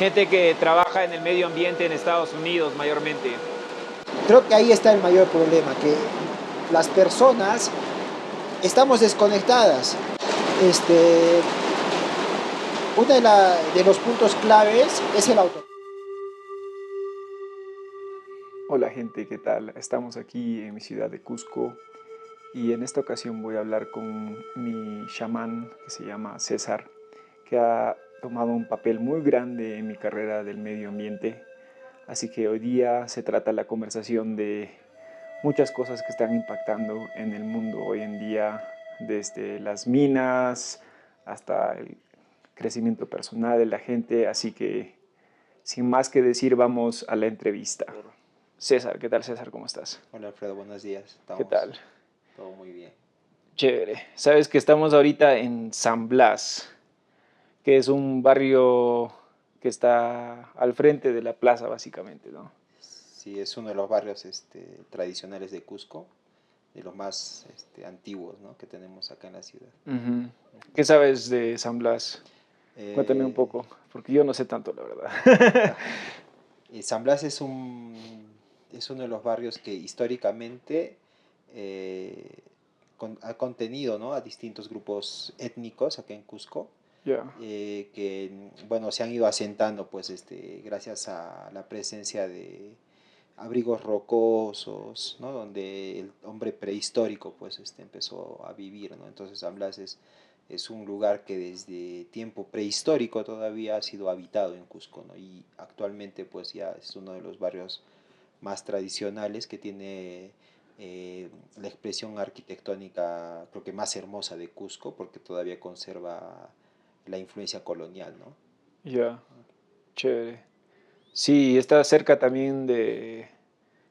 gente que trabaja en el medio ambiente en Estados Unidos mayormente. Creo que ahí está el mayor problema, que las personas estamos desconectadas. Este, uno de los puntos claves es el auto. Hola gente, ¿qué tal? Estamos aquí en mi ciudad de Cusco y en esta ocasión voy a hablar con mi chamán que se llama César, que ha tomado un papel muy grande en mi carrera del medio ambiente. Así que hoy día se trata la conversación de muchas cosas que están impactando en el mundo hoy en día, desde las minas hasta el crecimiento personal de la gente. Así que sin más que decir, vamos a la entrevista. César, ¿qué tal César? ¿Cómo estás? Hola Alfredo, buenos días. ¿Qué Estamos tal? todo muy bien. Chévere. Sabes que estamos ahorita en San Blas, que es un barrio que está al frente de la plaza, básicamente, ¿no? Sí, es uno de los barrios tradicionales de Cusco, de los más antiguos, ¿no?, que tenemos acá en la ciudad. Ujú. ¿Qué sabes de San Blas? Cuéntame un Eh, poco, porque yo no sé tanto, la verdad. San Blas es uno de los barrios que históricamente ha contenido, ¿no?, a distintos grupos étnicos acá en Cusco. Ya. Que bueno, se han ido asentando pues gracias a la presencia de abrigos rocosos, ¿no?, donde el hombre prehistórico pues empezó a vivir, ¿no? Entonces San Blas es un lugar que desde tiempo prehistórico todavía ha sido habitado en Cusco, ¿no? Y actualmente pues ya es uno de los barrios más tradicionales que tiene la expresión arquitectónica creo que más hermosa de Cusco, porque todavía conserva la influencia colonial, ¿no? Ya, chévere. Sí, está cerca también de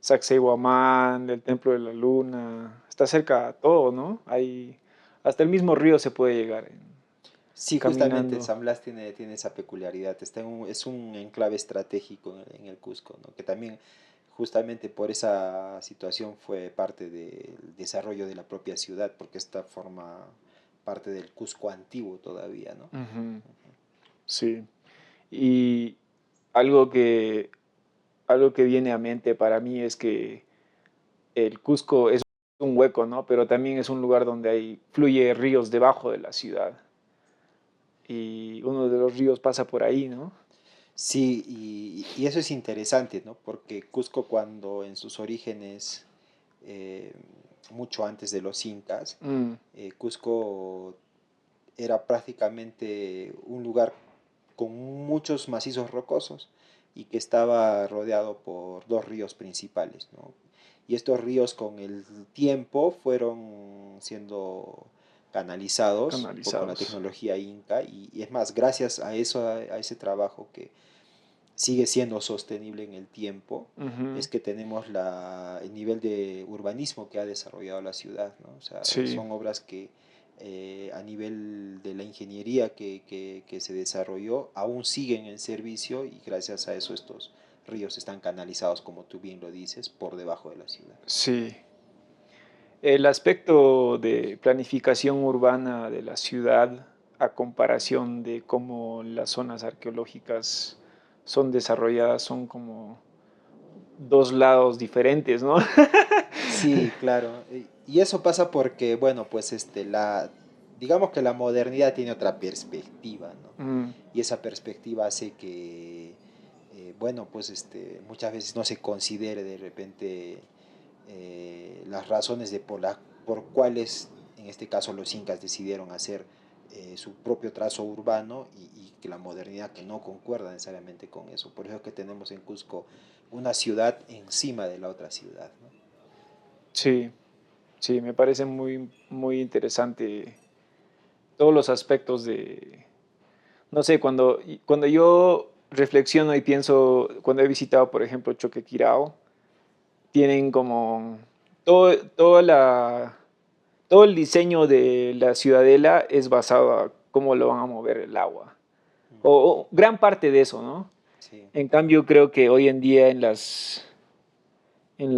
Sacsayhuamán, del Templo de la Luna. Está cerca a todo, ¿no? Hasta el mismo río se puede llegar Sí, justamente caminando. San Blas tiene esa peculiaridad, es un enclave estratégico en el Cusco, ¿no?, que también justamente por esa situación fue parte del desarrollo de la propia ciudad, porque esta forma parte del Cusco antiguo todavía, ¿no? Ujú. Sí. Y algo que, algo que viene a mente para mí es que el Cusco es un hueco, ¿no? Pero también es un lugar donde fluye ríos debajo de la ciudad. Y uno de los ríos pasa por ahí, ¿no? Sí, y eso es interesante, ¿no? Porque Cusco cuando en sus orígenes, eh, mucho antes de los incas, Mm, Cusco era prácticamente un lugar con muchos macizos rocosos y que estaba rodeado por dos ríos principales, ¿no? Y estos ríos con el tiempo fueron siendo canalizados un poco con la canalizados. tecnología inca y es más, gracias a eso, a ese trabajo que sigue siendo sostenible en el tiempo, Ujú. es que tenemos el nivel de urbanismo que ha desarrollado la ciudad, ¿no? O sea, Sí, son obras que a nivel de la ingeniería que se desarrolló aún siguen en servicio y gracias a eso estos ríos están canalizados, como tú bien lo dices, por debajo de la ciudad. sí. El aspecto de planificación urbana de la ciudad a comparación de cómo las zonas arqueológicas son desarrolladas son como dos lados diferentes, ¿no? Sí, claro. Y eso pasa porque, bueno, pues digamos que la modernidad tiene otra perspectiva, ¿no? Mm, Y esa perspectiva hace que, bueno, pues muchas veces no se considere de repente las razones por cuáles, en este caso, los incas decidieron hacer su propio trazo urbano y que la modernidad que no concuerda necesariamente con eso. Por eso es que tenemos en Cusco una ciudad encima de la otra ciudad, ¿no? sí, sí, me parece muy, muy interesante todos los aspectos de, no sé, cuando yo reflexiono y pienso, cuando he visitado, por ejemplo, Choquequirao, tienen como toda todo el diseño de la ciudadela es basado a cómo lo van a mover el agua. O gran parte de eso, ¿no? Sí. En cambio, creo que hoy en día en las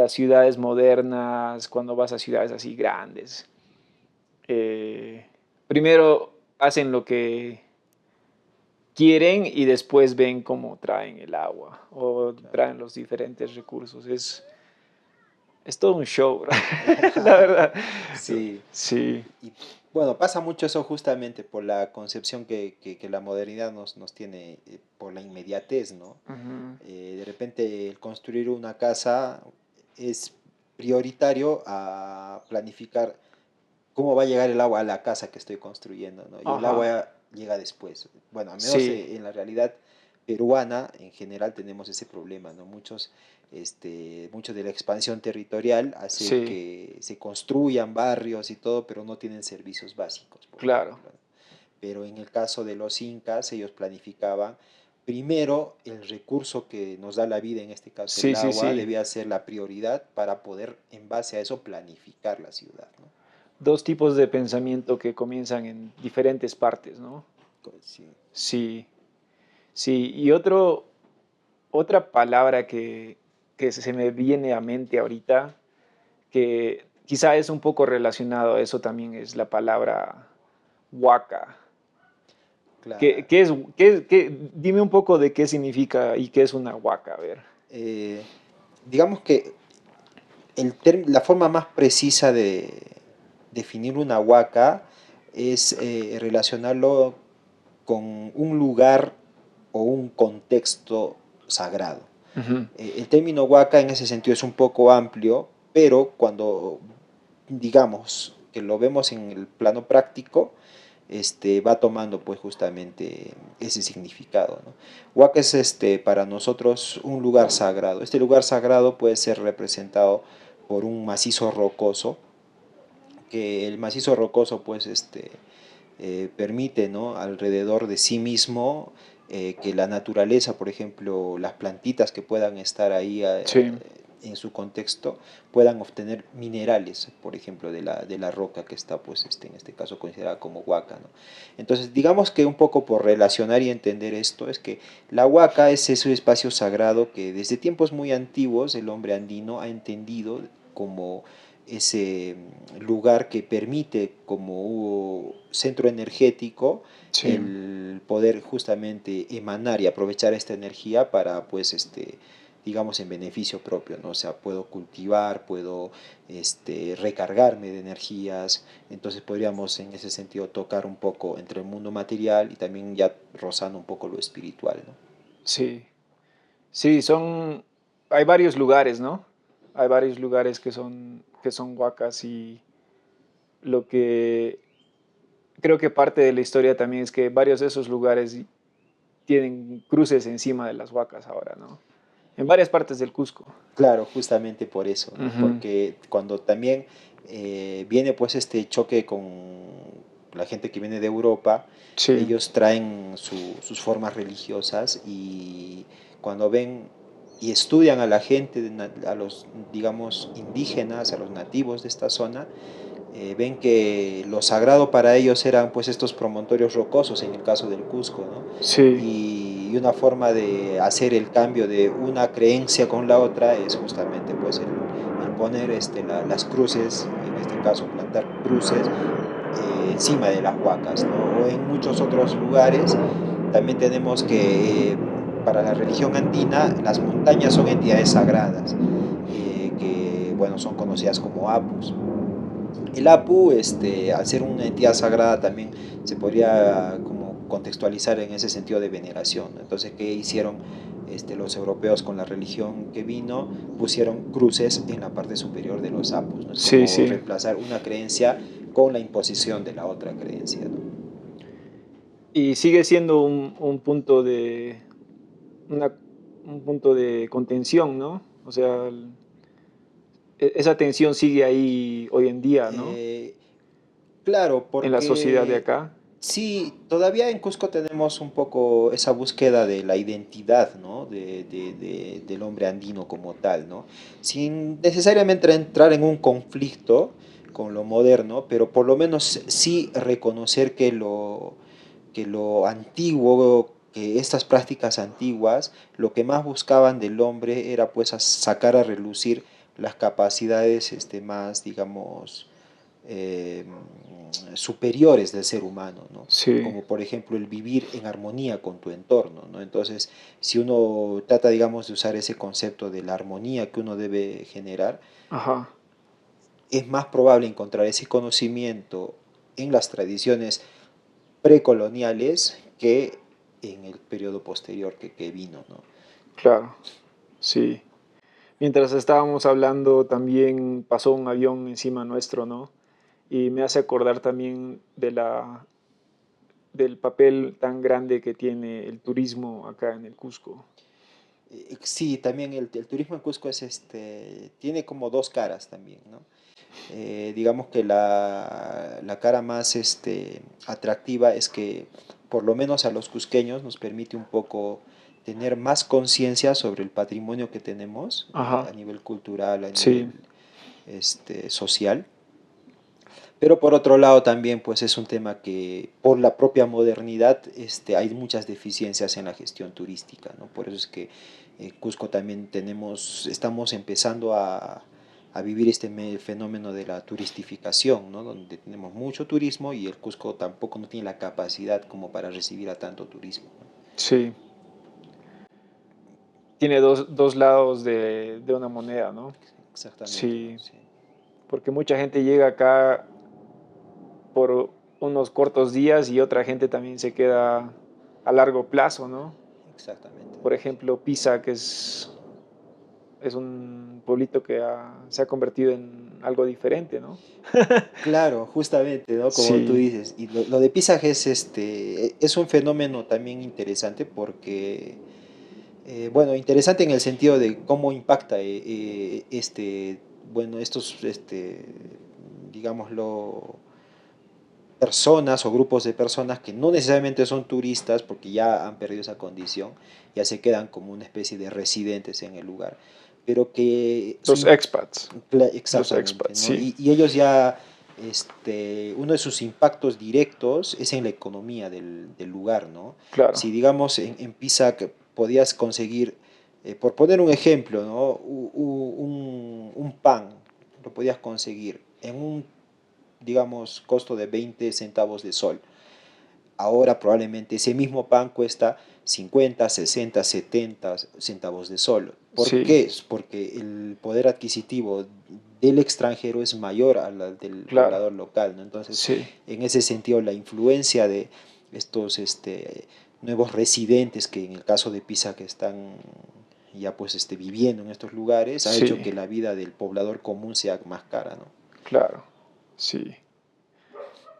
ciudades modernas, cuando vas a ciudades así grandes, primero hacen quieren y después ven cómo traen el agua o Claro. traen los diferentes recursos. Es todo un show, la verdad. Sí, Sí, y bueno, pasa mucho eso justamente por la concepción que la modernidad nos tiene, por la inmediatez, ¿no? ujú, De repente el construir una casa es prioritario a planificar cómo va a llegar el agua a la casa que estoy construyendo, ¿no? Y el ajá, agua llega después. Bueno, al menos sí, en la realidad peruana en general tenemos ese problema, ¿no? Mucho de la expansión territorial hace sí, que se construyan barrios y todo, pero no tienen servicios básicos, por claro. ejemplo. Pero en el caso de los incas, ellos planificaban primero el recurso que nos da la vida, en este caso el Sí, sí, agua, sí. debía ser la prioridad para poder en base a eso planificar la ciudad, ¿no? Dos tipos de pensamiento que comienzan en diferentes partes, ¿no? Sí. Sí, sí. Y otra palabra que se me viene a mente ahorita, que quizá es un poco relacionado a eso también, es la palabra huaca. ¿Qué, Claro. qué es, dime un poco de qué significa y qué es una huaca, a ver. Eh, digamos que la forma más precisa de definir una huaca es relacionarlo con un lugar o un contexto sagrado. Ujú, El término huaca en ese sentido es un poco amplio, pero cuando digamos que lo vemos en el plano práctico, va tomando pues justamente ese significado, ¿no? Huaca es para nosotros un lugar sagrado. Este lugar sagrado puede ser representado por un macizo rocoso, que el macizo rocoso pues permite, ¿no?, alrededor de sí mismo que la naturaleza, por ejemplo, las plantitas que puedan estar ahí sí, en su contexto, puedan obtener minerales, por ejemplo, de la roca que está, pues, en este caso considerada como huaca, ¿no? Entonces, digamos que un poco por relacionar y entender esto, es que la huaca es ese espacio sagrado que desde tiempos muy antiguos el hombre andino ha entendido como ese lugar que permite como centro energético sí. el poder justamente emanar y aprovechar esta energía para pues digamos en beneficio propio, ¿no? O sea, puedo cultivar, puedo recargarme de energías, entonces podríamos en ese sentido tocar un poco entre el mundo material y también ya rozando un poco lo espiritual, ¿no? Sí, sí, hay varios lugares, ¿no? Hay varios lugares que son huacas y lo que creo que parte de la historia también es que varios de esos lugares tienen cruces encima de las huacas ahora, ¿no? En varias partes del Cusco. Claro, justamente por eso, ¿no? Ujú, Porque cuando también viene pues este choque con la gente que viene de Europa, sí, ellos traen sus formas religiosas y cuando ven y estudian a la gente, a los, digamos, indígenas, a los nativos de esta zona, ven que lo sagrado para ellos eran pues estos promontorios rocosos en el caso del Cusco, ¿no? sí, Y una forma de hacer el cambio de una creencia con la otra es justamente pues el poner las cruces, en este caso plantar cruces encima de las huacas, ¿no? O en muchos otros lugares también tenemos que para la religión andina las montañas son entidades sagradas, que bueno, son conocidas como apus. El Apu, al ser una entidad sagrada, también se podría como contextualizar en ese sentido de veneración, ¿no? Entonces, ¿qué hicieron los europeos con la religión que vino? Pusieron cruces en la parte superior de los Apus, ¿no? Es sí, como sí. reemplazar una creencia con la imposición de la otra creencia, ¿no? Y sigue siendo una- un punto de contención, ¿no? O sea, esa tensión sigue ahí hoy en día, ¿no? Eh, claro, En la sociedad de porque acá. sí, todavía en Cusco tenemos un poco esa búsqueda de la identidad, ¿no? Del hombre andino como tal, ¿no? Sin necesariamente entrar en un conflicto con lo moderno, pero por lo menos sí reconocer que lo antiguo, que estas prácticas antiguas, lo que más buscaban del hombre era pues sacar a relucir las capacidades más, digamos, eh, superiores del ser humano, ¿no? Sí, Como por ejemplo el vivir en armonía con tu entorno, ¿no? Entonces, si uno trata, digamos, de usar ese concepto de la armonía que uno debe generar, ajá, es más probable encontrar ese conocimiento en las tradiciones precoloniales que en el periodo posterior que vino, ¿no? claro, sí. Mientras estábamos hablando, también pasó un avión encima nuestro, ¿no? Y me hace acordar también del papel tan grande que tiene el turismo acá en el Cusco. Sí, también el turismo en Cusco es tiene como dos caras también, ¿no? Digamos que la cara más atractiva es que por lo menos a los cusqueños nos permite un poco tener más conciencia sobre el patrimonio que tenemos Ajá, a nivel cultural, a sí, nivel social. Pero por otro lado también pues es un tema que por la propia modernidad hay muchas deficiencias en la gestión turística, ¿no? Por eso es que Cusco también estamos empezando a vivir fenómeno de la turistificación, ¿no? Donde tenemos mucho turismo y el Cusco tampoco no tiene la capacidad como para recibir a tanto turismo, ¿no? sí. Tiene dos lados de una moneda, ¿no? Exactamente, ¿no? Sí, Sí, porque mucha gente llega acá por unos cortos días y otra gente también se queda a largo plazo, ¿no? exactamente, Por ¿no? Sí. ejemplo, Pisa, que es un pueblito que se ha convertido en algo diferente, ¿no? Claro, justamente, ¿no? Como tú Sí, dices, y lo de pisaje es un fenómeno también interesante porque, bueno, interesante en el sentido de cómo impacta bueno, digámoslo, personas o grupos de personas que no necesariamente son turistas porque ya han perdido esa condición, ya se quedan como una especie de residentes en el lugar, pero que los expats, los exactamente, expats, ¿no? sí, Y ellos ya, uno de sus impactos directos es en la economía del lugar, ¿no? claro, Si digamos en Pisac podías conseguir, por poner un ejemplo, ¿no? Un pan lo podías conseguir en un, digamos, costo de 20 centavos de sol. Ahora probablemente ese mismo pan cuesta 50, 60, 70 centavos de sol. ¿Por sí, qué? Porque el poder adquisitivo del extranjero es mayor al del claro, poblador local, ¿no? Entonces, sí, en ese sentido, la influencia de estos nuevos residentes que en el caso de Pisa que están ya pues viviendo en estos lugares ha hecho sí, que la vida del poblador común sea más cara, ¿no? claro, sí.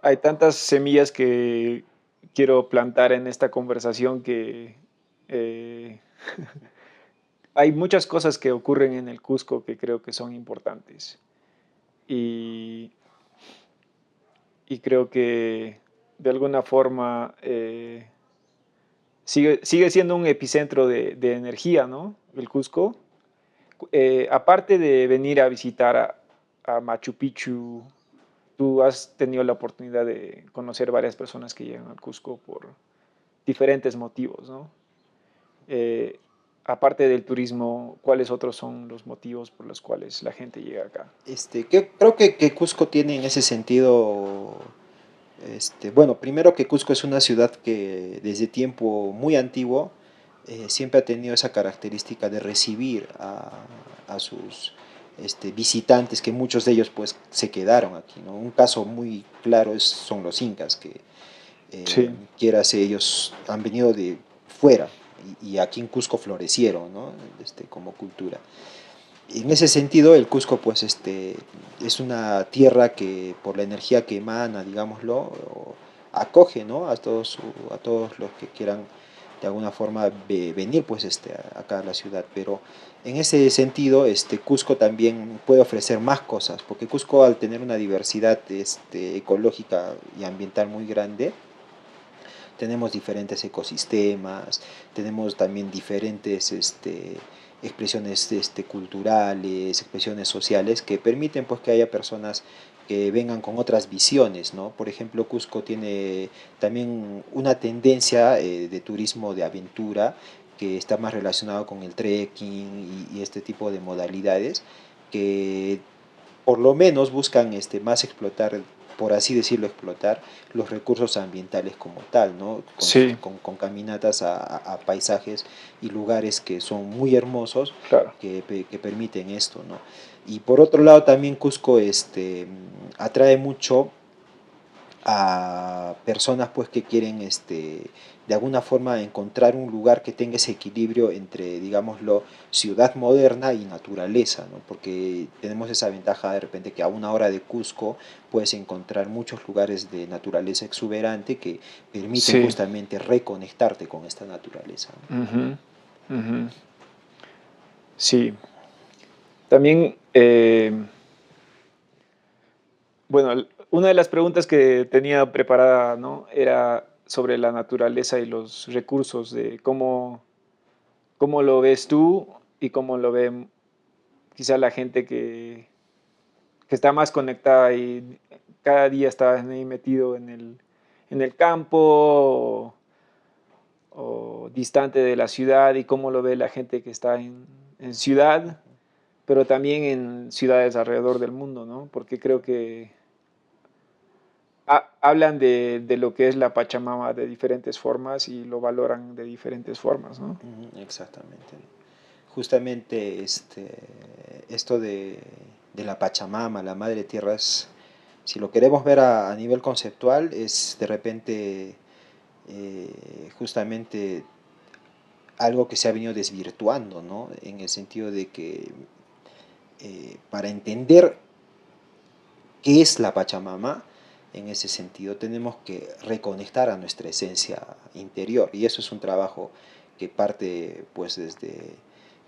Hay tantas semillas que quiero plantar en esta conversación que eh, hay muchas cosas que ocurren en el Cusco que creo que son importantes. Y, y creo que de alguna forma sigue siendo un epicentro de energía, ¿no? El Cusco. Aparte de venir a visitar a Machu Picchu, tú has tenido la oportunidad de conocer varias personas que llegan al Cusco por diferentes motivos, ¿no? Eh, aparte del turismo, ¿cuáles otros son los motivos por los cuales la gente llega acá? Creo que Cusco tiene en ese sentido, bueno, primero que Cusco es una ciudad que desde tiempo muy antiguo siempre ha tenido esa característica de recibir a sus visitantes, que muchos de ellos pues se quedaron aquí, ¿no? Un caso muy claro son los incas, que Sí, quieras ellos han venido de fuera y aquí en Cusco florecieron, ¿no? Como cultura. En ese sentido, el Cusco, pues, es una tierra que, por la energía que emana, digámoslo, acoge, ¿no? A todos los que quieran de alguna forma venir, pues, acá a la ciudad. Pero en ese sentido, Cusco también puede ofrecer más cosas, porque Cusco, al tener una diversidad, ecológica y ambiental muy grande, tenemos diferentes ecosistemas, tenemos también diferentes expresiones culturales, expresiones sociales que permiten pues, que haya personas que vengan con otras visiones, ¿no? Por ejemplo, Cusco tiene también una tendencia de turismo de aventura que está más relacionado con el trekking y este tipo de modalidades que por lo menos buscan más explotar, por así decirlo, explotar los recursos ambientales como tal, ¿no? Sí, Con caminatas a paisajes y lugares que son muy hermosos claro. que permiten esto, ¿no? Y por otro lado también Cusco atrae mucho a personas pues que quieren de alguna forma encontrar un lugar que tenga ese equilibrio entre, digámoslo, ciudad moderna y naturaleza, ¿no? Porque tenemos esa ventaja de repente que a una hora de Cusco puedes encontrar muchos lugares de naturaleza exuberante que permiten Sí. justamente reconectarte con esta naturaleza, ¿no? Ujú, ujú. Sí. También, bueno, una de las preguntas que tenía preparada, ¿no? Era sobre la naturaleza y los recursos, de cómo lo ves tú y cómo lo ve quizá la gente que está más conectada y cada día está ahí metido en el campo o distante de la ciudad, y cómo lo ve la gente que está en ciudad, pero también en ciudades alrededor del mundo, ¿no? Porque creo que hablan de lo que es la Pachamama de diferentes formas y lo valoran de diferentes formas, ¿no? Ujú, exactamente. Justamente esto de la Pachamama, la Madre Tierra, si lo queremos ver a nivel conceptual, es de repente justamente algo que se ha venido desvirtuando, ¿no? En el sentido de que para entender qué es la Pachamama, en ese sentido tenemos que reconectar a nuestra esencia interior, y eso es un trabajo que parte pues desde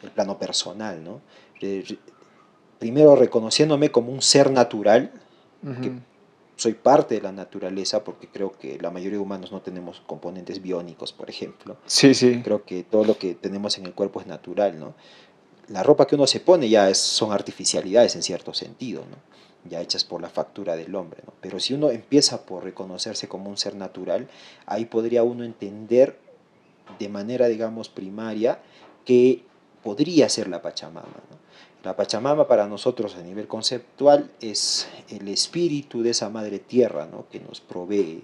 el plano personal, ¿no? Primero reconociéndome como un ser natural, que Ujú. soy parte de la naturaleza, porque creo que la mayoría de humanos no tenemos componentes biónicos, por ejemplo. Sí, sí, Creo que todo lo que tenemos en el cuerpo es natural, ¿no? La ropa que uno se pone ya son artificialidades en cierto sentido, ¿no? Ya hechas por la factura del hombre, ¿no? Pero si uno empieza por reconocerse como un ser natural, ahí podría uno entender de manera, digamos, primaria que podría ser la Pachamama, ¿no? La Pachamama para nosotros a nivel conceptual es el espíritu de esa madre tierra, ¿no? Que nos provee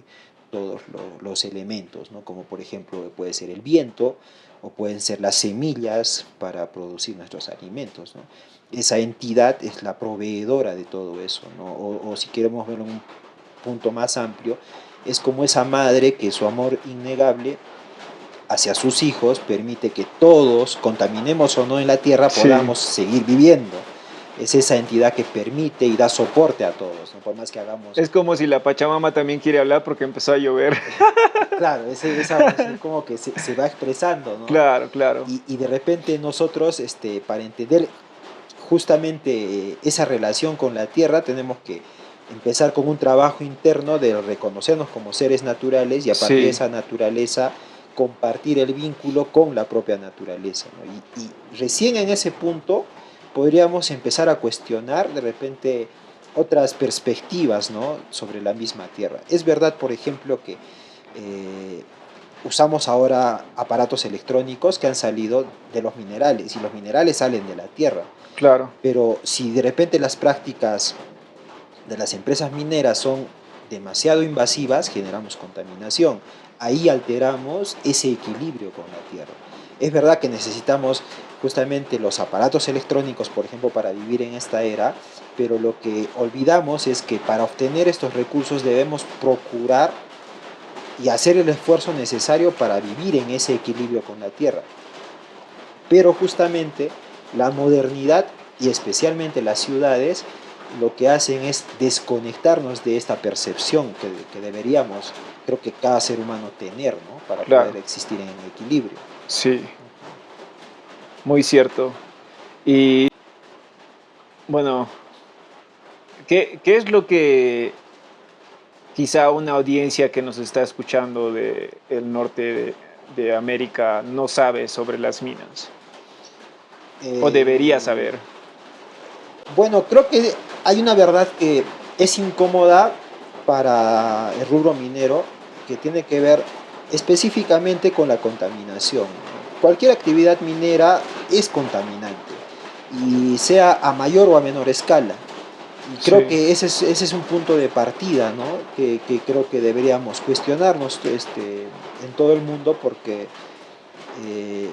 todos los elementos, ¿no? Como por ejemplo puede ser el viento o pueden ser las semillas para producir nuestros alimentos, ¿no? Esa entidad es la proveedora de todo eso, ¿no? O si queremos verlo en un punto más amplio, es como esa madre que su amor innegable hacia sus hijos permite que todos, contaminemos o no en la tierra, sí. podamos seguir viviendo. Es esa entidad que permite y da soporte a todos, ¿no? Por más que hagamos. Es como si la Pachamama también quiere hablar porque empezó a llover. Claro, esa emoción como que se va expresando, ¿no? Claro, claro. Y de repente nosotros, para entender justamente esa relación con la tierra, tenemos que empezar con un trabajo interno de reconocernos como seres naturales y a partir de Sí, esa naturaleza compartir el vínculo con la propia naturaleza, ¿no? Y recién en ese punto podríamos empezar a cuestionar de repente otras perspectivas, ¿no? Sobre la misma tierra. Es verdad, por ejemplo, que usamos ahora aparatos electrónicos que han salido de los minerales y los minerales salen de la tierra. claro. Pero si de repente las prácticas de las empresas mineras son demasiado invasivas, generamos contaminación. Ahí alteramos ese equilibrio con la tierra. Es verdad que necesitamos justamente los aparatos electrónicos, por ejemplo, para vivir en esta era, pero lo que olvidamos es que para obtener estos recursos debemos procurar y hacer el esfuerzo necesario para vivir en ese equilibrio con la tierra. Pero justamente la modernidad y especialmente las ciudades lo que hacen es desconectarnos de esta percepción que deberíamos, creo que cada ser humano tener, ¿no? Para poder Claro, existir en equilibrio. sí, muy cierto. Y bueno, ¿qué es lo que quizá una audiencia que nos está escuchando del norte de América no sabe sobre las minas? ¿O debería Eh, saber? bueno, creo que hay una verdad que es incómoda para el rubro minero, que tiene que ver específicamente con la contaminación. Cualquier actividad minera es contaminante, y sea a mayor o a menor escala. Y creo Sí, que ese es un punto de partida, ¿no? Que creo que deberíamos cuestionarnos en todo el mundo porque eh,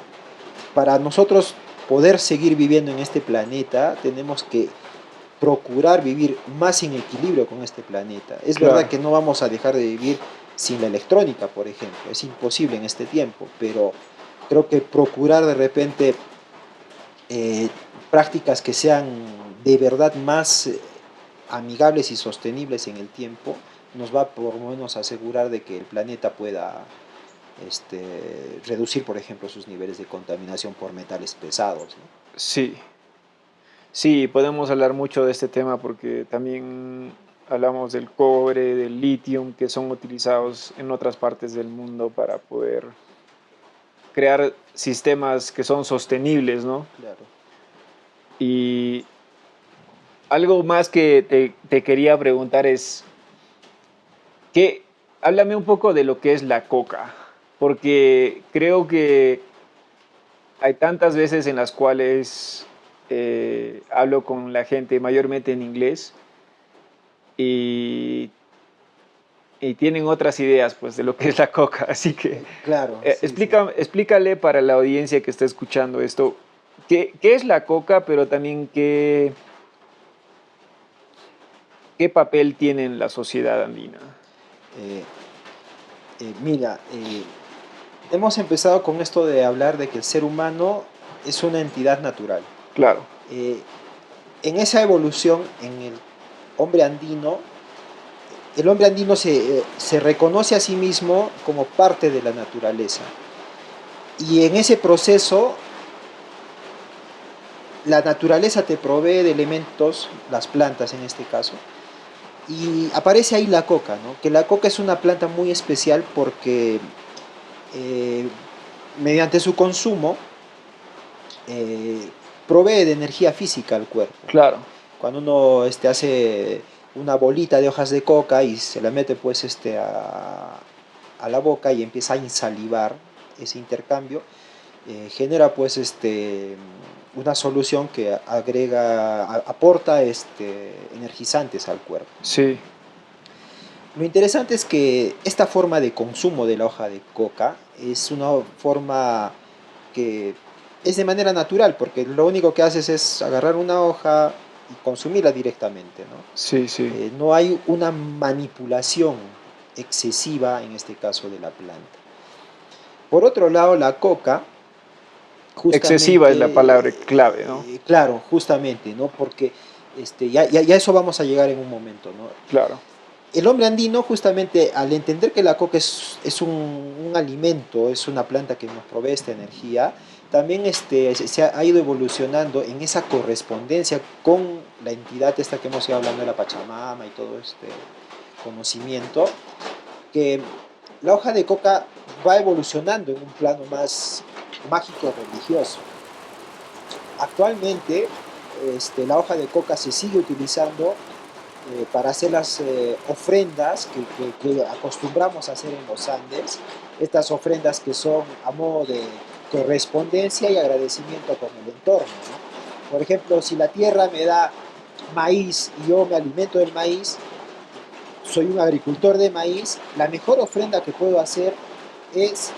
para nosotros poder seguir viviendo en este planeta tenemos que procurar vivir más en equilibrio con este planeta. Es verdad claro. que no vamos a dejar de vivir sin la electrónica, por ejemplo, es imposible en este tiempo, pero creo que procurar de repente eh, prácticas que sean de verdad más amigables y sostenibles en el tiempo nos va por lo menos a asegurar de que el planeta pueda reducir, por ejemplo, sus niveles de contaminación por metales pesados, ¿no? Sí, sí, podemos hablar mucho de este tema porque también hablamos del cobre, del litio, que son utilizados en otras partes del mundo para poder crear sistemas que son sostenibles, ¿no? Claro. Y algo más que te quería preguntar es, ¿qué? Háblame un poco de lo que es la coca, porque creo que hay tantas veces en las cuales hablo con la gente mayormente en inglés y, y tienen otras ideas pues de lo que es la coca, así que Claro, sí, sí. explícale para la audiencia que está escuchando esto, qué es la coca, pero también qué papel tiene en la sociedad andina. Eh, Mira, hemos empezado con esto de hablar de que el ser humano es una entidad natural. Claro, Eh, en esa evolución, en el hombre andino se reconoce a sí mismo como parte de la naturaleza. Y en ese proceso, la naturaleza te provee de elementos, las plantas en este caso, y aparece ahí la coca, ¿no? Que la coca es una planta muy especial porque eh, mediante su consumo eh, provee de energía física al cuerpo. claro, Cuando uno hace una bolita de hojas de coca y se la mete pues a la boca y empieza a insalivar ese intercambio, genera pues una solución que aporta energizantes al cuerpo. sí, Lo interesante es que esta forma de consumo de la hoja de coca es una forma que es de manera natural, porque lo único que haces es agarrar una hoja y consumirla directamente, ¿no? sí, sí. No hay una manipulación excesiva, en este caso, de la planta. Por otro lado, la coca, Excesiva es la justamente, palabra clave, ¿no? claro, justamente, ¿no? Porque ya eso vamos a llegar en un momento, ¿no? Claro, El hombre andino, justamente al entender que la coca es un alimento, es una planta que nos provee esta energía, también se ha ido evolucionando en esa correspondencia con la entidad esta que hemos ido hablando de la Pachamama y todo este conocimiento, que la hoja de coca va evolucionando en un plano más mágico religioso. Actualmente, la hoja de coca se sigue utilizando para hacer las ofrendas que acostumbramos a hacer en los Andes, estas ofrendas que son a modo de correspondencia y agradecimiento con el entorno, ¿no? Por ejemplo, si la tierra me da maíz y yo me alimento del maíz, soy un agricultor de maíz, la mejor ofrenda que puedo hacer es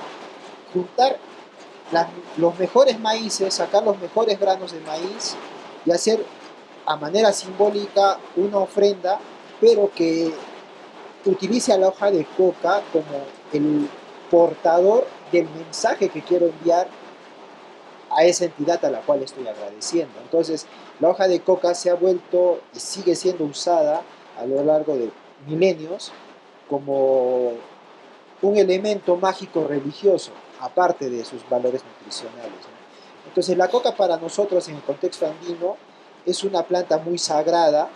juntar las, los mejores maíces, sacar los mejores granos de maíz y hacer a manera simbólica una ofrenda, pero que utilice a la hoja de coca como el portador del mensaje que quiero enviar a esa entidad a la cual estoy agradeciendo. Entonces, la hoja de coca se ha vuelto y sigue siendo usada a lo largo de milenios como un elemento mágico religioso, aparte de sus valores nutricionales, ¿no? Entonces, la coca para nosotros en el contexto andino es una planta muy sagrada,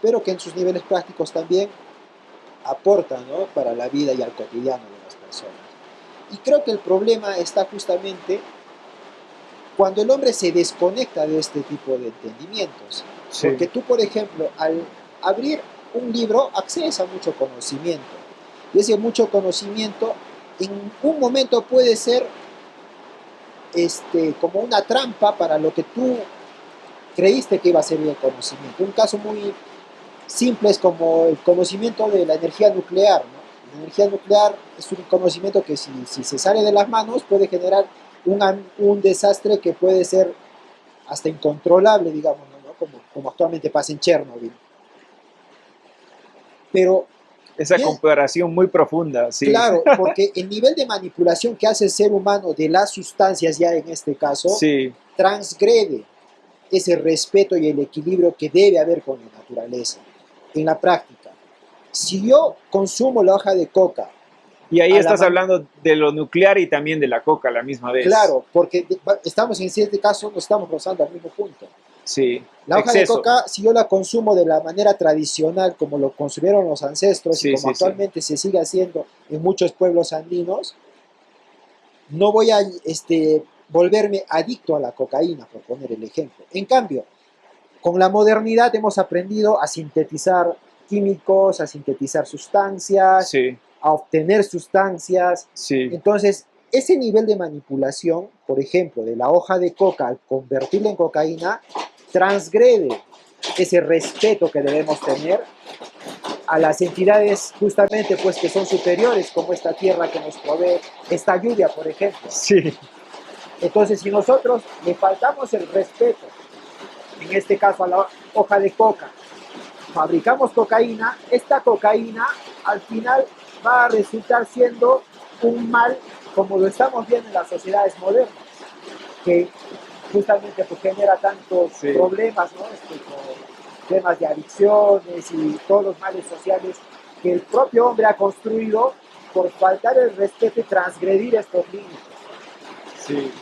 pero que en sus niveles prácticos también aporta, ¿no?, para la vida y al cotidiano de las personas. Y creo que el problema está justamente cuando el hombre se desconecta de este tipo de entendimientos. sí, Porque tú, por ejemplo, al abrir un libro accedes a mucho conocimiento. Y ese mucho conocimiento en un momento puede ser como una trampa para lo que tú creíste que iba a ser el conocimiento. Un caso muy simple es como el conocimiento de la energía nuclear, ¿no? La energía nuclear es un conocimiento que si se sale de las manos puede generar un desastre que puede ser hasta incontrolable, digamos, ¿no? Como actualmente pasa en Chernobyl. Pero Esa bien, comparación muy profunda, sí. claro, porque el nivel de manipulación que hace el ser humano de las sustancias, ya en este caso, Sí, transgrede ese respeto y el equilibrio que debe haber con la naturaleza. En la práctica, si yo consumo la hoja de coca, y ahí a la estás man hablando de lo nuclear y también de la coca a la misma vez. claro, porque estamos en este caso, no estamos rozando al mismo punto. Sí, La hoja de exceso. coca, si yo la consumo de la manera tradicional, como lo consumieron los ancestros y Sí, como sí, sí. actualmente se sigue haciendo en muchos pueblos andinos, no voy a volverme adicto a la cocaína, por poner el ejemplo. En cambio, con la modernidad hemos aprendido a sintetizar químicos, a sintetizar sustancias, Sí, a obtener sustancias. sí, Entonces, ese nivel de manipulación, por ejemplo, de la hoja de coca al convertirla en cocaína, transgrede ese respeto que debemos tener a las entidades justamente pues que son superiores, como esta tierra que nos provee esta lluvia, por ejemplo. sí, Entonces, si nosotros le faltamos el respeto, en este caso a la hoja de coca, fabricamos cocaína, esta cocaína al final va a resultar siendo un mal como lo estamos viendo en las sociedades modernas, que justamente pues, genera tantos sí. problemas, ¿no? Con temas de adicciones y todos los males sociales que el propio hombre ha construido por faltar el respeto y transgredir estos límites. Sí.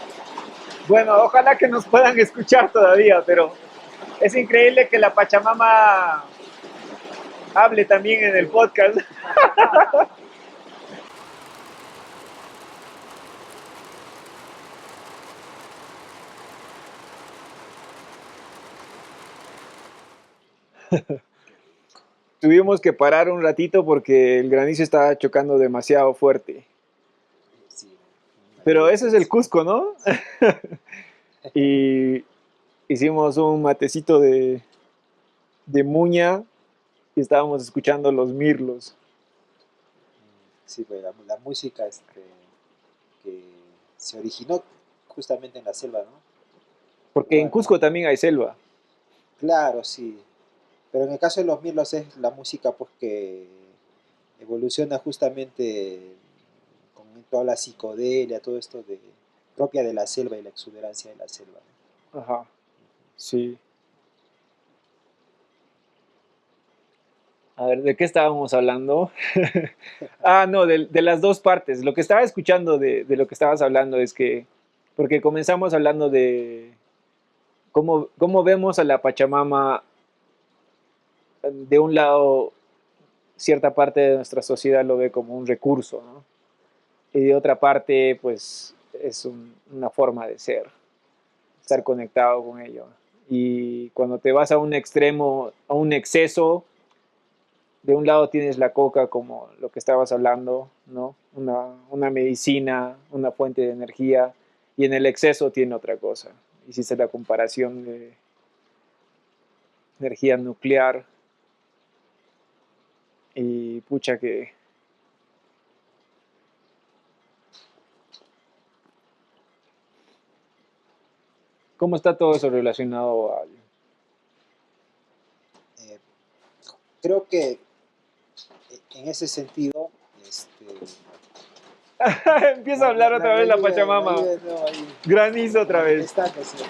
Bueno, ojalá que nos puedan escuchar todavía, pero es increíble que la Pachamama hable también en el podcast. Tuvimos que parar un ratito porque el granizo estaba chocando demasiado fuerte. Sí, Pero ese es el Cusco, ¿no? Y hicimos un matecito de muña y estábamos escuchando los mirlos. sí, pues la música que se originó justamente en la selva, ¿no? Porque en Bueno, Cusco también hay selva. claro, sí. Pero en el caso de los mirlos es la música pues que evoluciona justamente con toda la psicodelia, todo esto propia de la selva y la exuberancia de la selva, ¿no? Ajá, sí. A ver, ¿de qué estábamos hablando? Ah, no, de las dos partes. Lo que estaba escuchando de lo que estabas hablando es que, porque comenzamos hablando de cómo vemos a la Pachamama de un lado, cierta parte de nuestra sociedad lo ve como un recurso, ¿no? Y de otra parte, pues es una forma de ser, estar Exacto. conectado con ello. Y cuando te vas a un extremo, a un exceso, de un lado tienes la coca como lo que estabas hablando, ¿no? Una medicina, una fuente de energía, y en el exceso tiene otra cosa. Hiciste la comparación de energía nuclear y pucha que... ¿Cómo está todo eso relacionado al... Eh, Creo que en ese sentido, Empieza a hablar otra vez la la Pachamama. lluvia de nuevo ahí Granizo otra vez. manifestándose.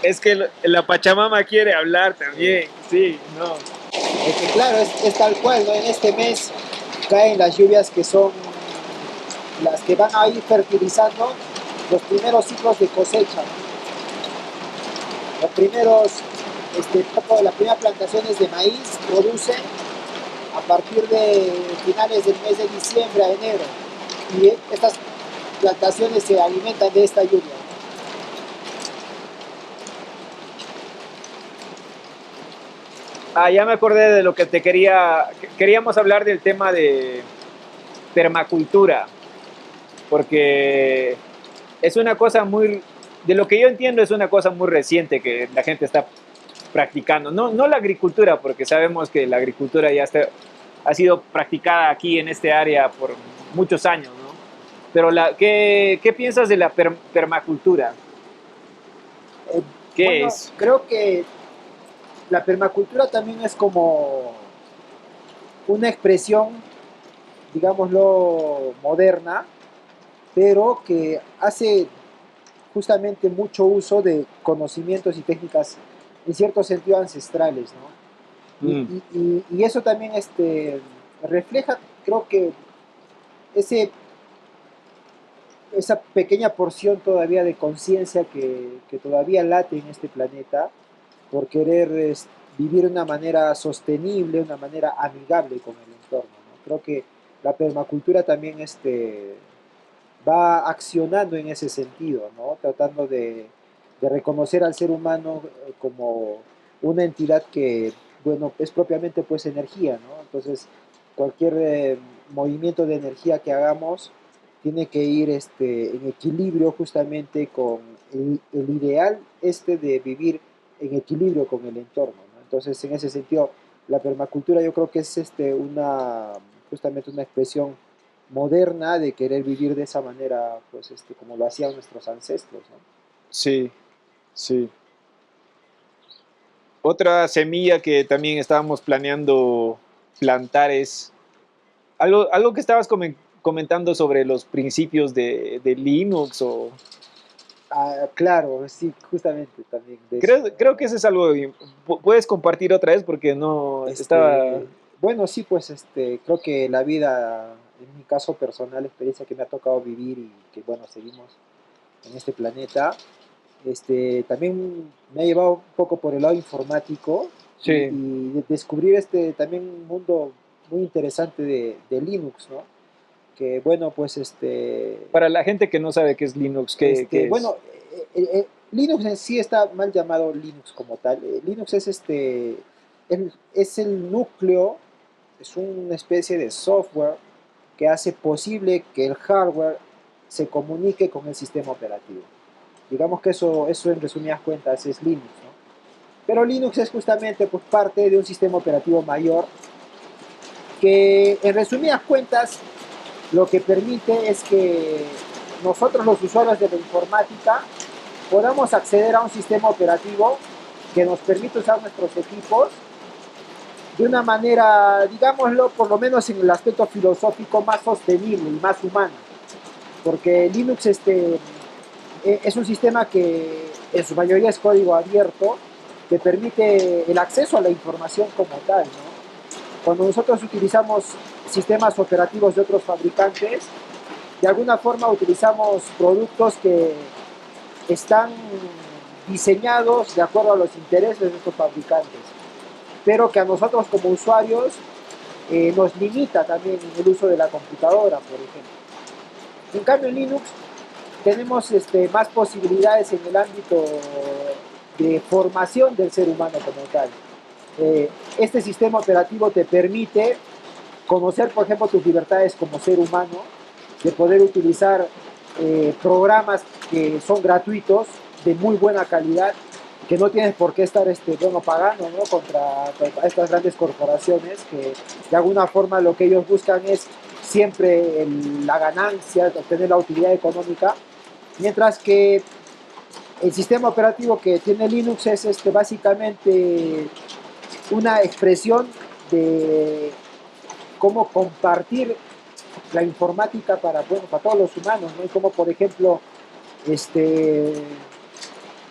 Es que la Pachamama quiere hablar también, sí, no. Es que claro, es tal cual, ¿no? En este mes caen las lluvias que son las que van a ir fertilizando los primeros ciclos de cosecha, ¿no? Los primeros, las primeras plantaciones de maíz producen a partir de finales del mes de diciembre a enero. Y estas plantaciones se alimentan de esta lluvia. Ya me acordé de lo que te queríamos hablar del tema de permacultura, porque es una cosa de lo que yo entiendo es una cosa muy reciente que la gente está practicando. No la agricultura, porque sabemos que la agricultura ha sido practicada aquí en este área por muchos años, ¿no? Pero ¿qué piensas de la permacultura? Eh, ¿Qué bueno, es? creo que la permacultura también es como una expresión, digámoslo, moderna, pero que hace justamente mucho uso de conocimientos y técnicas en cierto sentido ancestrales, ¿no? Mm, Y eso también refleja, creo que, ese, esa pequeña porción todavía de conciencia que todavía late en este planeta por querer vivir de una manera sostenible, una manera amigable con el entorno, ¿no? Creo que la permacultura también va accionando en ese sentido, ¿no? Tratando de reconocer al ser humano como una entidad que, bueno, es propiamente pues energía, ¿no? Entonces, cualquier movimiento de energía que hagamos tiene que ir en equilibrio justamente con el ideal de vivir en equilibrio con el entorno, ¿no? Entonces, en ese sentido, la permacultura yo creo que es justamente una expresión moderna de querer vivir de esa manera, pues como lo hacían nuestros ancestros, ¿no? sí, sí. Otra semilla que también estábamos planeando plantar es algo que estabas comentando sobre los principios de Linux o Ah, claro, sí, justamente también de eso. creo que eso es algo puedes compartir otra vez porque no estaba Bueno, sí, pues creo que la vida, en mi caso personal, experiencia que me ha tocado vivir y que, bueno, seguimos en este planeta, también me ha llevado un poco por el lado informático sí. y descubrir también un mundo muy interesante de Linux, ¿no? Que bueno, pues Para la gente que no sabe qué es Linux, qué es? bueno, Linux en sí está mal llamado Linux como tal. Linux es el núcleo, es una especie de software que hace posible que el hardware se comunique con el sistema operativo. Digamos que eso en resumidas cuentas es Linux, ¿no? Pero Linux es justamente pues, parte de un sistema operativo mayor que en resumidas cuentas lo que permite es que nosotros los usuarios de la informática podamos acceder a un sistema operativo que nos permite usar nuestros equipos de una manera, digámoslo, por lo menos en el aspecto filosófico más sostenible y más humana. Porque Linux es un sistema que en su mayoría es código abierto, que permite el acceso a la información como tal, ¿no? Cuando nosotros utilizamos sistemas operativos de otros fabricantes, de alguna forma utilizamos productos que están diseñados de acuerdo a los intereses de estos fabricantes, pero que a nosotros como usuarios nos limita también en el uso de la computadora, por ejemplo. En cambio, en Linux tenemos más posibilidades en el ámbito de formación del ser humano como tal. Este sistema operativo te permite conocer, por ejemplo, tus libertades como ser humano, de poder utilizar programas que son gratuitos, de muy buena calidad, que no tienes por qué estar bueno, pagando, ¿no? contra estas grandes corporaciones que de alguna forma lo que ellos buscan es siempre la ganancia, obtener la utilidad económica, mientras que el sistema operativo que tiene Linux es básicamente una expresión de cómo compartir la informática bueno, para todos los humanos, ¿no? Y como por ejemplo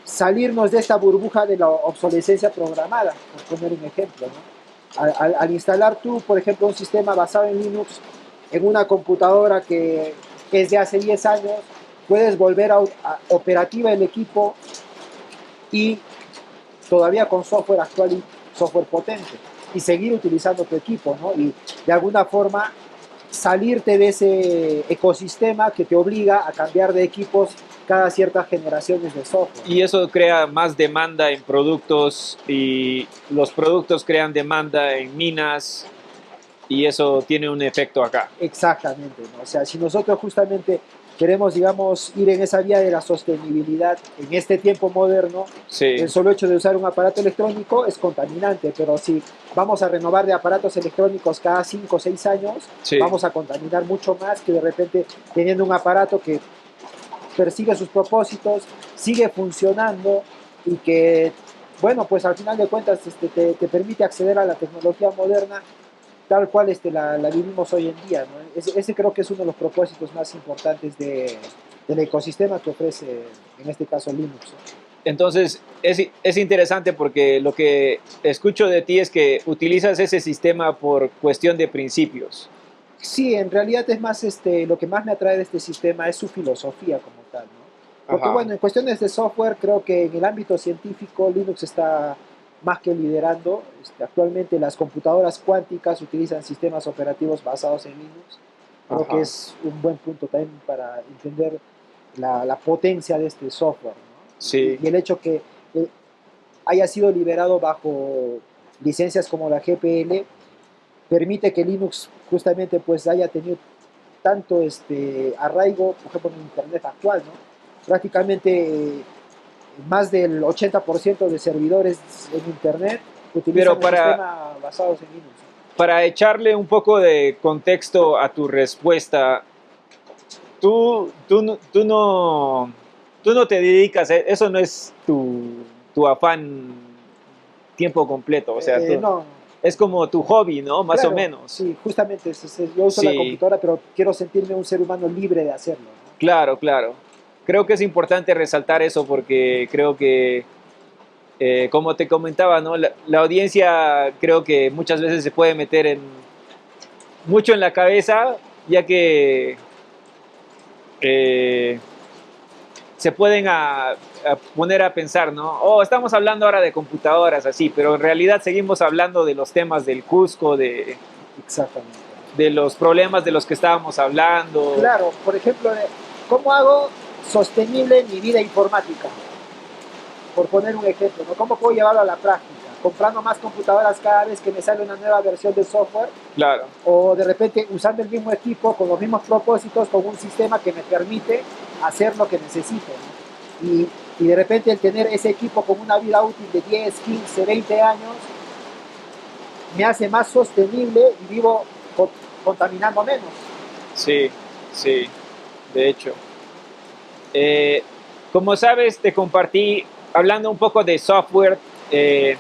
salirnos de esta burbuja de la obsolescencia programada, por poner un ejemplo, ¿no? Al instalar tú, por ejemplo, un sistema basado en Linux en una computadora que es de hace 10 años, puedes volver a operativa el equipo y todavía con software actual y software potente y seguir utilizando tu equipo, ¿no? Y de alguna forma salirte de ese ecosistema que te obliga a cambiar de equipos cada ciertas generaciones de software. Y eso crea más demanda en productos y los productos crean demanda en minas y eso tiene un efecto acá. Exactamente, ¿no? O sea, si nosotros justamente queremos, digamos, ir en esa vía de la sostenibilidad en este tiempo moderno, Sí, el solo hecho de usar un aparato electrónico es contaminante, pero si vamos a renovar de aparatos electrónicos cada 5 o 6 años, sí. vamos a contaminar mucho más que de repente teniendo un aparato que persigue sus propósitos, sigue funcionando y que, bueno, pues al final de cuentas te permite acceder a la tecnología moderna tal cual la vivimos hoy en día, ¿no? Ese creo que es uno de los propósitos más importantes del ecosistema que ofrece, en este caso, Linux, ¿no? Entonces es interesante porque lo que escucho de ti es que utilizas ese sistema por cuestión de principios. Sí, en realidad es más, lo que más me atrae de este sistema es su filosofía como tal, ¿no? Porque Ajá. bueno, en cuestiones de software, creo que en el ámbito científico Linux está más que liderando. Actualmente las computadoras cuánticas utilizan sistemas operativos basados en Linux. Creo que Ajá. es un buen punto también para entender la potencia de este software, ¿no? Sí. Y el hecho que haya sido liberado bajo licencias como la GPL permite que Linux justamente pues haya tenido tanto arraigo, por ejemplo, en Internet actual, ¿no? Prácticamente más del 80% de servidores en Internet utilizan Pero el sistema basados en Linux, ¿no? para echarle un poco de contexto a tu respuesta, tú no te dedicas, eso no es tu afán tiempo completo, o sea, No, es como tu hobby, ¿no? Más o claro, menos. sí, justamente yo uso la Sí, computadora, pero quiero sentirme un ser humano libre de hacerlo, ¿no? claro, claro. Creo que es importante resaltar eso porque creo que, como te comentaba, ¿no? La audiencia creo que muchas veces se puede meter mucho en la cabeza, ya que eh, se pueden a poner a pensar, ¿no? Oh, estamos hablando ahora de computadoras, así, pero en realidad seguimos hablando de los temas del Cusco, Exactamente. de los problemas de los que estábamos hablando. Claro, por ejemplo, ¿cómo hago sostenible mi vida informática? Por poner un ejemplo, ¿no? ¿Cómo puedo llevarlo a la práctica? Comprando más computadoras cada vez que me sale una nueva versión del software, Claro, o de repente usando el mismo equipo con los mismos propósitos, con un sistema que me permite hacer lo que necesito, ¿no? Y de repente el tener ese equipo con una vida útil de 10, 15, 20 años me hace más sostenible y vivo contaminando menos. sí, sí, de hecho. Eh, como sabes, te compartí, hablando un poco de software, eh,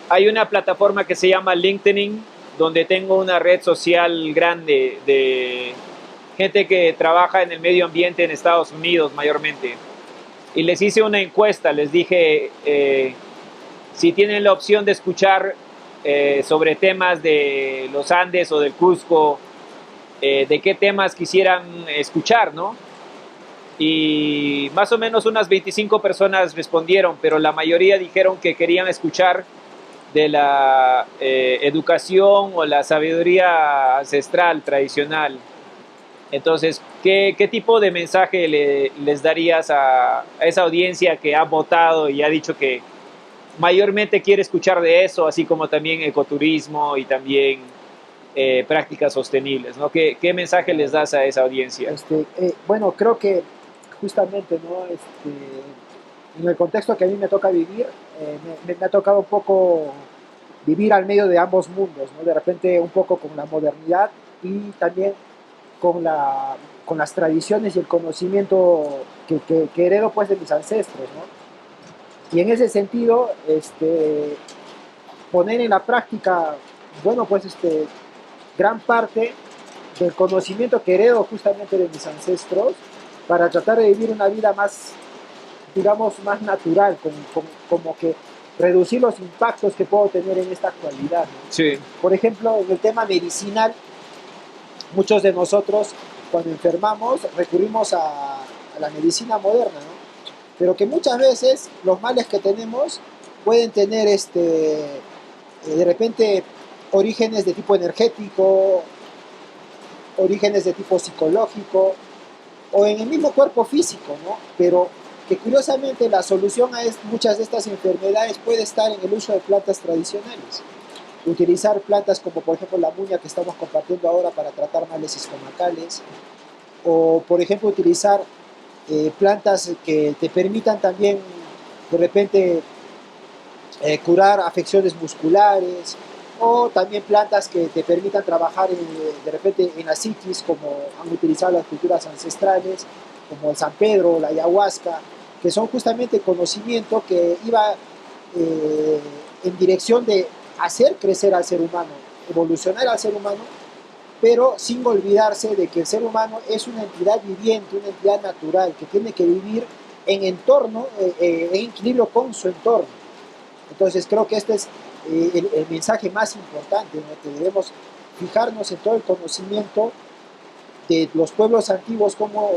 hay una plataforma que se llama LinkedIn, donde tengo una red social grande de gente que trabaja en el medio ambiente en Estados Unidos mayormente. Y les hice una encuesta, les dije si tienen la opción de escuchar sobre temas de los Andes o del Cusco, de qué temas quisieran escuchar, ¿no? Y más o menos unas 25 personas respondieron, pero la mayoría dijeron que querían escuchar de la educación o la sabiduría ancestral, tradicional. Entonces, ¿qué tipo de mensaje les darías a esa audiencia que ha votado y ha dicho que mayormente quiere escuchar de eso, así como también ecoturismo y también prácticas sostenibles, ¿no? ¿Qué mensaje les das a esa audiencia? Bueno, creo que justamente, ¿no? En el contexto que a mí me toca vivir, me ha tocado un poco vivir al medio de ambos mundos, ¿no? De repente un poco con la modernidad y también con las tradiciones y el conocimiento que heredo pues de mis ancestros, ¿no? Y en ese sentido, poner en la práctica, bueno, pues gran parte del conocimiento que heredo justamente de mis ancestros para tratar de vivir una vida más, digamos, más natural, como que reducir los impactos que puedo tener en esta actualidad, ¿no? Sí. Por ejemplo, en el tema medicinal, muchos de nosotros cuando enfermamos recurrimos a la medicina moderna, ¿no? Pero que muchas veces los males que tenemos pueden tener de repente orígenes de tipo energético, orígenes de tipo psicológico, o en el mismo cuerpo físico, ¿no? Pero que curiosamente la solución a muchas de estas enfermedades puede estar en el uso de plantas tradicionales. Utilizar plantas como por ejemplo la muña que estamos compartiendo ahora para tratar males estomacales, o por ejemplo utilizar plantas que te permitan también de repente curar afecciones musculares, o también plantas que te permitan trabajar de repente en la psiquis, como han utilizado las culturas ancestrales, como el San Pedro, la ayahuasca, que son justamente conocimiento que iba en dirección de hacer crecer al ser humano, evolucionar al ser humano, pero sin olvidarse de que el ser humano es una entidad viviente, una entidad natural, que tiene que vivir en entorno, en equilibrio con su entorno. Entonces creo que este es el mensaje más importante, ¿no? Que debemos fijarnos en todo el conocimiento de los pueblos antiguos, cómo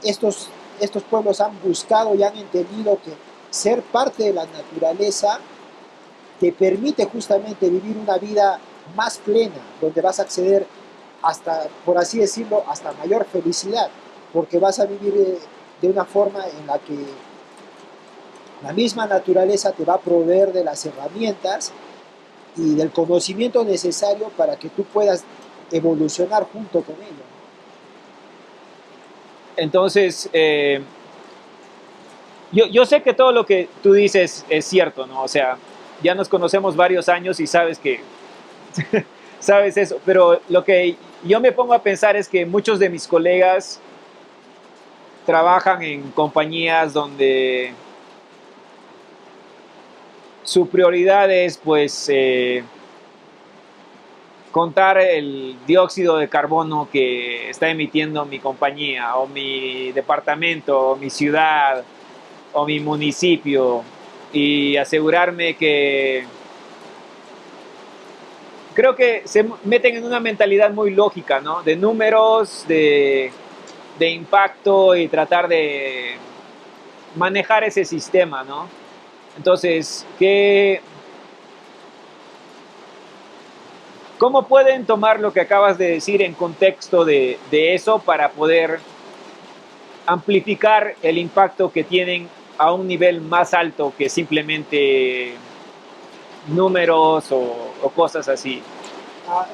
estos pueblos han buscado y han entendido que ser parte de la naturaleza te permite justamente vivir una vida más plena, donde vas a acceder hasta, por así decirlo, hasta mayor felicidad, porque vas a vivir de una forma en la que la misma naturaleza te va a proveer de las herramientas y del conocimiento necesario para que tú puedas evolucionar junto con ella. Entonces, yo sé que todo lo que tú dices es cierto, ¿no? O sea, ya nos conocemos varios años y sabes que sabes eso, pero lo que yo me pongo a pensar es que muchos de mis colegas trabajan en compañías donde su prioridad es pues contar el dióxido de carbono que está emitiendo mi compañía o mi departamento o mi ciudad o mi municipio y asegurarme que creo que se meten en una mentalidad muy lógica, ¿no? De números, de impacto y tratar de manejar ese sistema, ¿no? Entonces, ¿cómo pueden tomar lo que acabas de decir en contexto de eso para poder amplificar el impacto que tienen a un nivel más alto que simplemente números o cosas así? Ah,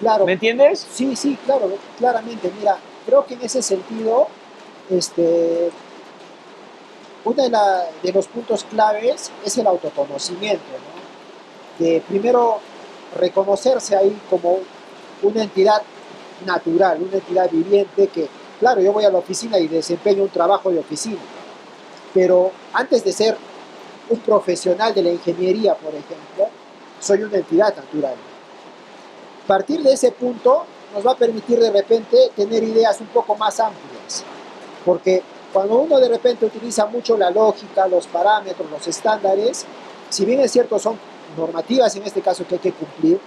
claro, ¿Me entiendes? sí, sí, claro, claramente. Mira, creo que en ese sentido, este, uno de los puntos claves es el autoconocimiento, ¿no? De primero reconocerse ahí como una entidad natural, una entidad viviente que, claro, yo voy a la oficina y desempeño un trabajo de oficina, pero antes de ser un profesional de la ingeniería, por ejemplo, soy una entidad natural. Partir de ese punto nos va a permitir de repente tener ideas un poco más amplias, porque cuando uno de repente utiliza mucho la lógica, los parámetros, los estándares, si bien es cierto son normativas en este caso que hay que cumplir,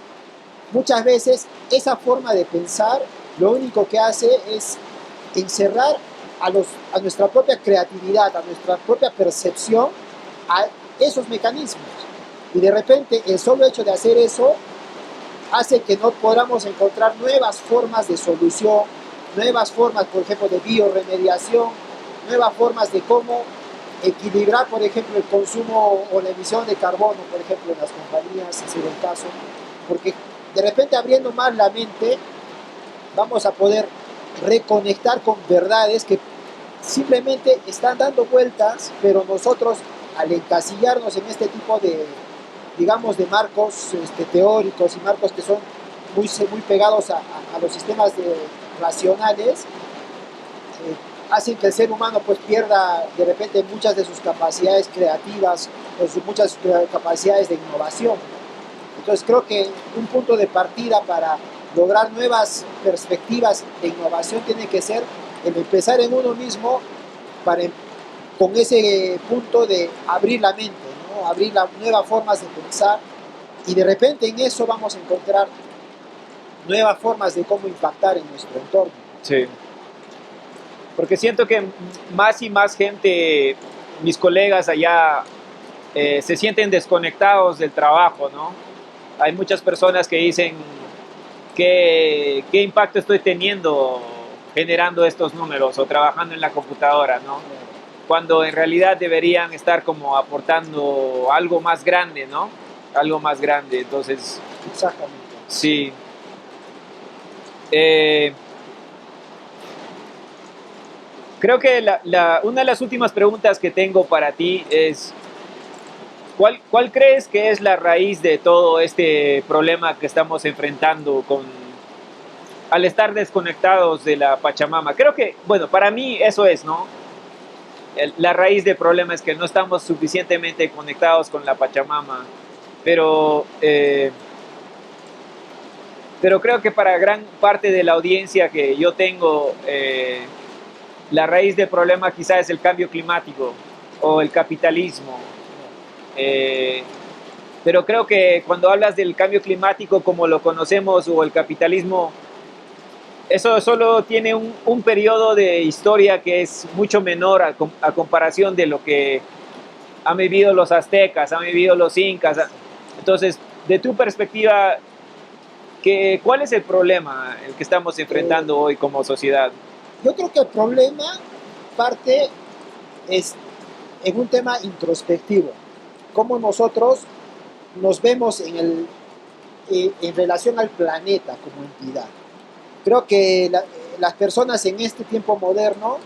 muchas veces esa forma de pensar lo único que hace es encerrar a nuestra propia creatividad, a nuestra propia percepción, a esos mecanismos. Y de repente el solo hecho de hacer eso hace que no podamos encontrar nuevas formas de solución, nuevas formas, por ejemplo, de bioremediación, nuevas formas de cómo equilibrar, por ejemplo, el consumo o la emisión de carbono, por ejemplo, en las compañías, si es el caso, porque de repente abriendo más la mente vamos a poder reconectar con verdades que simplemente están dando vueltas, pero nosotros al encasillarnos en este tipo de, digamos, de marcos teóricos y marcos que son muy pegados a los sistemas racionales, hacen que el ser humano pues pierda de repente muchas de sus capacidades creativas, pues, muchas de sus capacidades de innovación. Entonces creo que un punto de partida para lograr nuevas perspectivas de innovación tiene que ser el empezar en uno mismo para, con ese punto de abrir la mente, ¿no? Abrir nuevas formas de pensar, y de repente en eso vamos a encontrar nuevas formas de cómo impactar en nuestro entorno. Sí. Porque siento que más y más gente, mis colegas allá, se sienten desconectados del trabajo, ¿no? Hay muchas personas que dicen qué impacto estoy teniendo generando estos números o trabajando en la computadora, ¿no? Cuando en realidad deberían estar como aportando algo más grande, ¿no? Algo más grande, entonces, Exactamente. sí. Eh, Creo que una de las últimas preguntas que tengo para ti es, ¿cuál crees que es la raíz de todo este problema que estamos enfrentando al estar desconectados de la Pachamama? Creo que, bueno, para mí eso es, ¿no? La raíz del problema es que no estamos suficientemente conectados con la Pachamama, pero, eh, pero creo que para gran parte de la audiencia que yo tengo, la raíz del problema quizá es el cambio climático o el capitalismo. Eh, pero creo que cuando hablas del cambio climático como lo conocemos o el capitalismo, eso solo tiene un periodo de historia que es mucho menor a comparación de lo que han vivido los aztecas, han vivido los incas. Entonces, de tu perspectiva, ¿cuál es el problema el que estamos Eh, enfrentando hoy como sociedad? yo creo que el problema parte es en un tema introspectivo, cómo nosotros nos vemos en relación al planeta como entidad. Creo que las personas en este tiempo moderno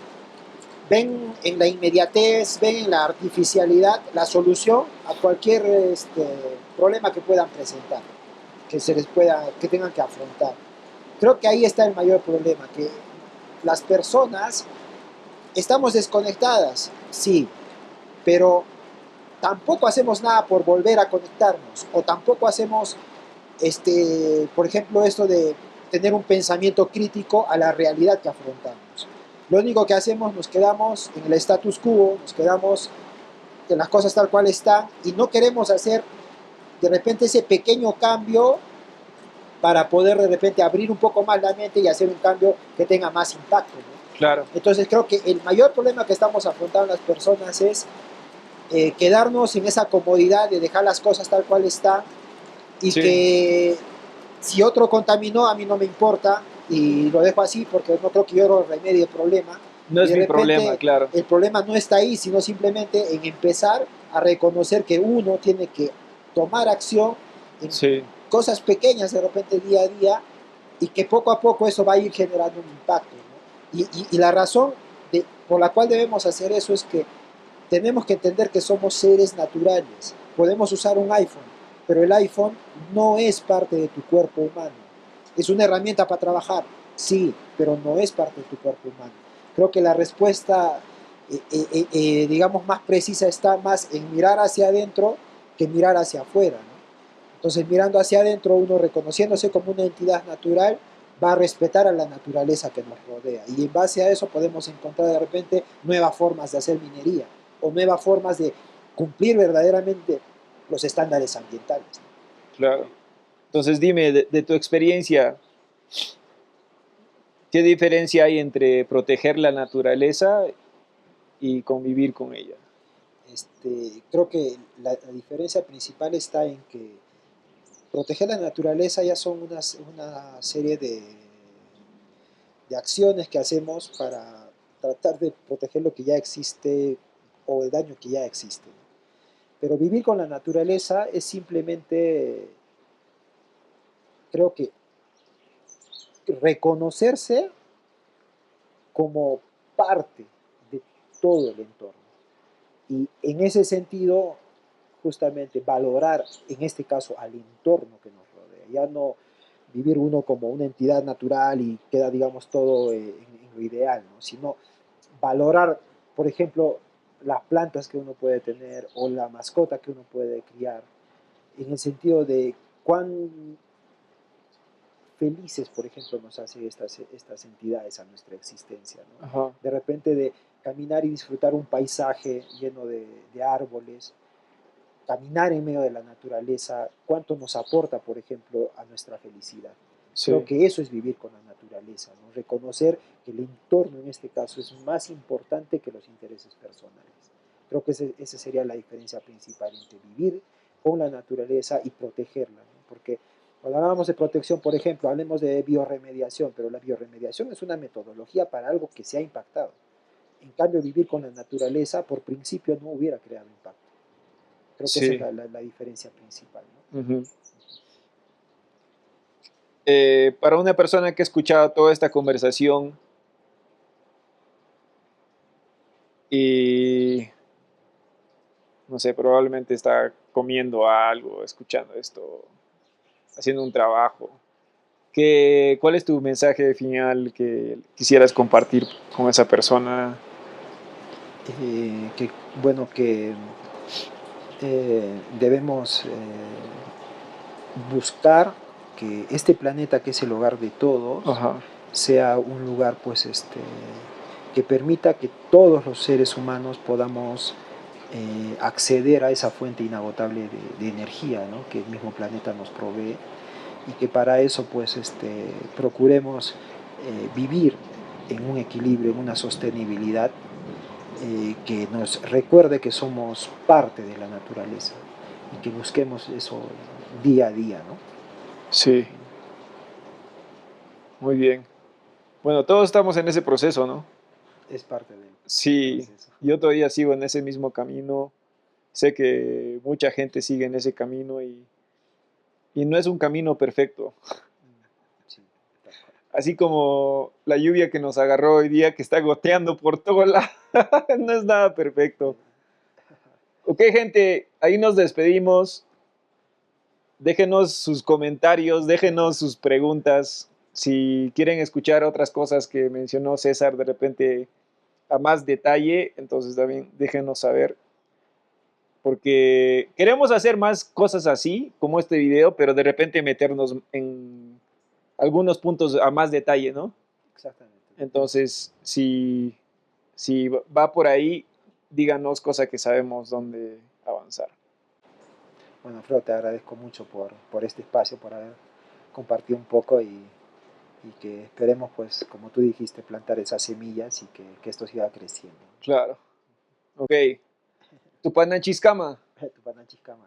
ven en la inmediatez, ven en la artificialidad la solución a cualquier problema que puedan presentar, que tengan que afrontar. Creo que ahí está el mayor problema, que las personas estamos desconectadas, sí, pero tampoco hacemos nada por volver a conectarnos, o tampoco hacemos, por ejemplo, esto de tener un pensamiento crítico a la realidad que afrontamos. Lo único que hacemos, nos quedamos en el status quo, nos quedamos en las cosas tal cual están y no queremos hacer de repente ese pequeño cambio para poder de repente abrir un poco más la mente y hacer un cambio que tenga más impacto, ¿no? Claro. Entonces creo que el mayor problema que estamos afrontando las personas es quedarnos en esa comodidad de dejar las cosas tal cual están y Sí. que si otro contaminó a mí no me importa y lo dejo así porque no creo que yo remedie el problema No y es de mi problema, repente claro. el problema no está ahí sino simplemente en empezar a reconocer que uno tiene que tomar acción en Sí, cosas pequeñas de repente día a día y que poco a poco eso va a ir generando un impacto, ¿no? Y la razón por la cual debemos hacer eso es que tenemos que entender que somos seres naturales. Podemos usar un iPhone, pero el iPhone no es parte de tu cuerpo humano. Es una herramienta para trabajar, sí, pero no es parte de tu cuerpo humano. Creo que la respuesta, digamos, más precisa está más en mirar hacia adentro que mirar hacia afuera, ¿no? Entonces, mirando hacia adentro, uno reconociéndose como una entidad natural, va a respetar a la naturaleza que nos rodea. Y en base a eso podemos encontrar de repente nuevas formas de hacer minería o nuevas formas de cumplir verdaderamente los estándares ambientales, ¿no? claro. Entonces dime, de tu experiencia, ¿qué diferencia hay entre proteger la naturaleza y convivir con ella? Creo que la diferencia principal está en que proteger la naturaleza ya son una serie de acciones que hacemos para tratar de proteger lo que ya existe o el daño que ya existe, ¿no? Pero vivir con la naturaleza es simplemente, creo que, reconocerse como parte de todo el entorno. Y en ese sentido, justamente valorar, en este caso, al entorno que nos rodea. Ya no vivir uno como una entidad natural y queda, digamos, todo en lo ideal, ¿no? Sino valorar, por ejemplo, las plantas que uno puede tener o la mascota que uno puede criar, en el sentido de cuán felices, por ejemplo, nos hacen estas entidades a nuestra existencia, ¿no? Ajá. De repente de caminar y disfrutar un paisaje lleno de árboles, caminar en medio de la naturaleza, cuánto nos aporta, por ejemplo, a nuestra felicidad. Creo Sí, que eso es vivir con la naturaleza, ¿no? Reconocer que el entorno en este caso es más importante que los intereses personales. Creo que esa sería la diferencia principal entre vivir con la naturaleza y protegerla, ¿no? Porque Cuando hablamos de protección, por ejemplo, hablemos de bioremediación, pero la bioremediación es una metodología para algo que se ha impactado. En cambio, vivir con la naturaleza, por principio, no hubiera creado impacto. Creo que esa es Sí. la diferencia principal, ¿no? Ujú. Para una persona que ha escuchado toda esta conversación y, no sé, probablemente está comiendo algo, escuchando esto, haciendo un trabajo, ¿cuál es tu mensaje final que quisieras compartir con esa persona? Que, bueno, que debemos buscar que este planeta, que es el hogar de todos, Ajá, sea un lugar pues que permita que todos los seres humanos podamos acceder a esa fuente inagotable de energía, ¿no? Que el mismo planeta nos provee, y que para eso pues procuremos vivir en un equilibrio, en una sostenibilidad que nos recuerde que somos parte de la naturaleza y que busquemos eso día a día, ¿no? sí, muy bien. Bueno, todos estamos en ese proceso, ¿no? Es parte del Sí, proceso. yo todavía sigo en ese mismo camino. Sé que mucha gente sigue en ese camino y no es un camino perfecto. Sí, tal cual. Así como la lluvia que nos agarró hoy día, que está goteando por todo lado, no es nada perfecto. Ok, gente, ahí nos despedimos. Déjenos sus comentarios, déjenos sus preguntas. Si quieren escuchar otras cosas que mencionó César de repente a más detalle, entonces también déjenos saber. Porque queremos hacer más cosas así, como este video, pero de repente meternos en algunos puntos a más detalle, ¿no? Exactamente. Entonces, si va por ahí, díganos cosas que sabemos dónde avanzar. Bueno, Alfredo, te agradezco mucho por este espacio, por haber compartido un poco y que esperemos, pues, como tú dijiste, plantar esas semillas y que esto siga creciendo. Claro. Ok. Tupanachiscama. Tu pananchiscama.